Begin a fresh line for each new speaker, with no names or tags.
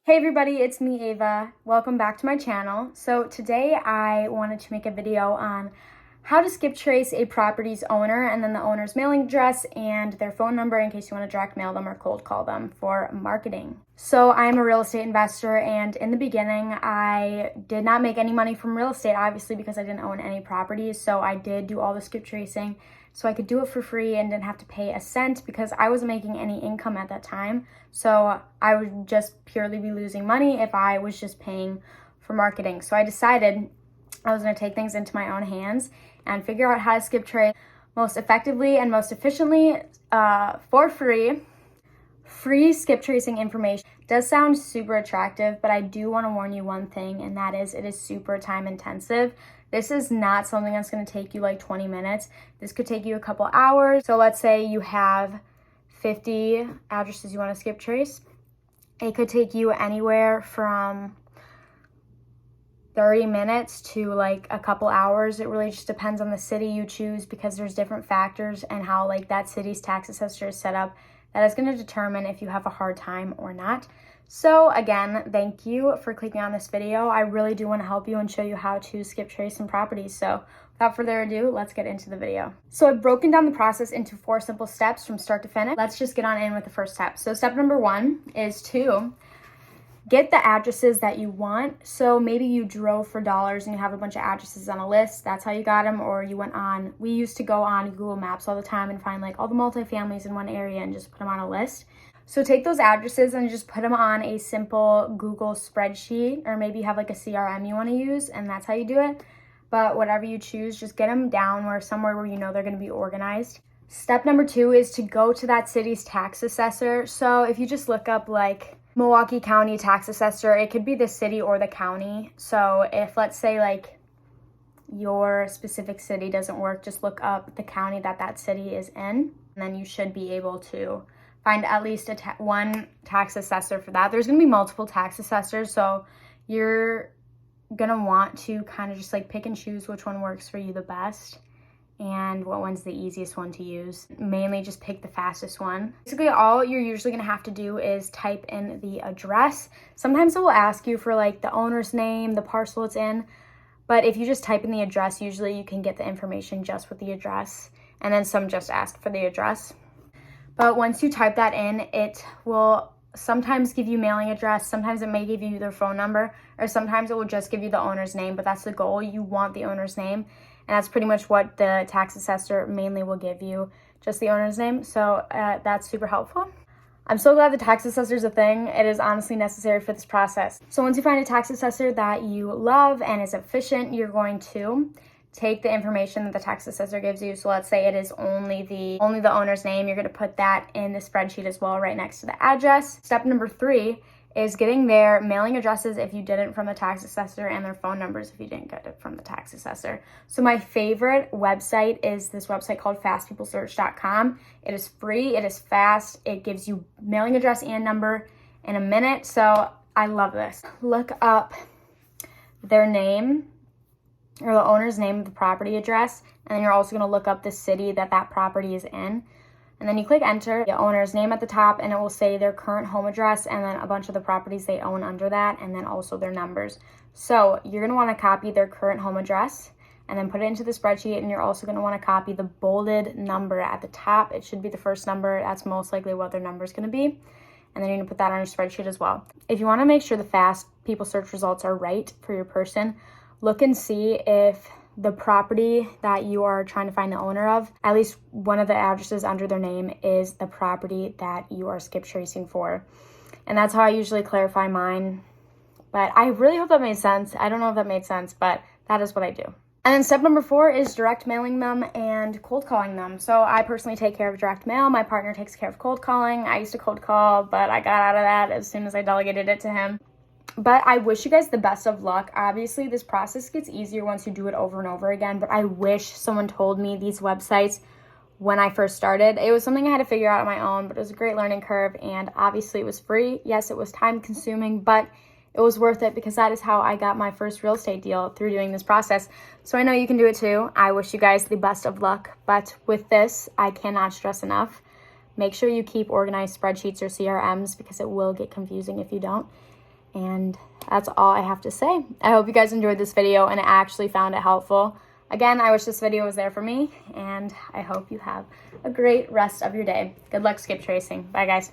Hey everybody, it's me Ava. Welcome back to my channel. So today I wanted to make a video on how to skip trace a property's owner and then the owner's mailing address and their phone number in case you want to direct mail them or cold call them for marketing. So I'm a real estate investor, and in the beginning I did not make any money from real estate, obviously, because I didn't own any properties. So I did do all the skip tracing so I could do it for free and didn't have to pay a cent because I wasn't making any income at that time. So I would just purely be losing money if I was just paying for marketing. So I decided I was going to take things into my own hands and figure out how to skip trace most effectively and most efficiently for free. Free skip tracing information does sound super attractive, but I do want to warn you one thing, and that is it is super time intensive. This is not something that's going to take you like 20 minutes. This could take you a couple hours. So let's say you have 50 addresses you want to skip trace. It could take you anywhere from 30 minutes to like a couple hours. It really just depends on the city you choose because there's different factors and how like that city's tax assessor is set up. That is going to determine if you have a hard time or not. So again, thank you for clicking on this video. I really do want to help you and show you how to skip trace some properties. So without further ado, let's get into the video. So I've broken down the process into 4 simple steps from start to finish. Let's just get on in with the first step. So step number 1 is to get the addresses that you want. So maybe you drove for dollars and you have a bunch of addresses on a list. That's how you got them. Or you went on, we used to go on Google Maps all the time and find like all the multifamilies in one area and just put them on a list. So take those addresses and just put them on a simple Google spreadsheet, or maybe you have like a CRM you want to use and that's how you do it. But whatever you choose, just get them down somewhere where you know they're going to be organized. Step number 2 is to go to that city's tax assessor. So if you just look up like Milwaukee County tax assessor, it could be the city or the county. So if let's say like your specific city doesn't work, just look up the county that city is in, and then you should be able to find at least one tax assessor for that. There's going to be multiple tax assessors, so you're going to want to kind of just like pick and choose which one works for you the best and what one's the easiest one to use. Mainly just pick the fastest one. Basically, all you're usually going to have to do is type in the address. Sometimes it will ask you for like the owner's name, the parcel it's in, but if you just type in the address, usually you can get the information just with the address, and then some just ask for the address. But once you type that in, it will sometimes give you mailing address, sometimes it may give you their phone number, or sometimes it will just give you the owner's name, but that's the goal. You want the owner's name, and that's pretty much what the tax assessor mainly will give you, just the owner's name. So that's super helpful. I'm so glad the tax assessor is a thing. It is honestly necessary for this process. So once you find a tax assessor that you love and is efficient, you're going to take the information that the tax assessor gives you. So let's say it is only the owner's name. You're going to put that in the spreadsheet as well, right next to the address. Step number 3 is getting their mailing addresses if you didn't from the tax assessor, and their phone numbers if you didn't get it from the tax assessor. So my favorite website is this website called fastpeoplesearch.com. It is free, it is fast, it gives you mailing address and number in a minute. So I love this. Look up their name, or the owner's name of the property address, and then you're also going to look up the city that property is in. And then you click enter, the owner's name at the top, and it will say their current home address and then a bunch of the properties they own under that, and then also their numbers. So you're going to want to copy their current home address and then put it into the spreadsheet, and you're also going to want to copy the bolded number at the top. It should be the first number. That's most likely what their number is going to be. And then you're going to put that on your spreadsheet as well. If you want to make sure the fast people search results are right for your person, look and see if the property that you are trying to find the owner of, at least one of the addresses under their name is the property that you are skip tracing for. And that's how I usually clarify mine. But I really hope that made sense. I don't know if that made sense, but that is what I do. And then step number 4 is direct mailing them and cold calling them. So I personally take care of direct mail. My partner takes care of cold calling. I used to cold call, but I got out of that as soon as I delegated it to him. But I wish you guys the best of luck. Obviously, this process gets easier once you do it over and over again, but I wish someone told me these websites when I first started. It was something I had to figure out on my own, but it was a great learning curve, and obviously it was free. Yes, it was time consuming, but it was worth it because that is how I got my first real estate deal, through doing this process. So I know you can do it too. I wish you guys the best of luck, but with this, I cannot stress enough. Make sure you keep organized spreadsheets or CRMs because it will get confusing if you don't. And that's all I have to say. I hope you guys enjoyed this video and actually found it helpful. Again, I wish this video was there for me, and I hope you have a great rest of your day. Good luck skip tracing. Bye, guys.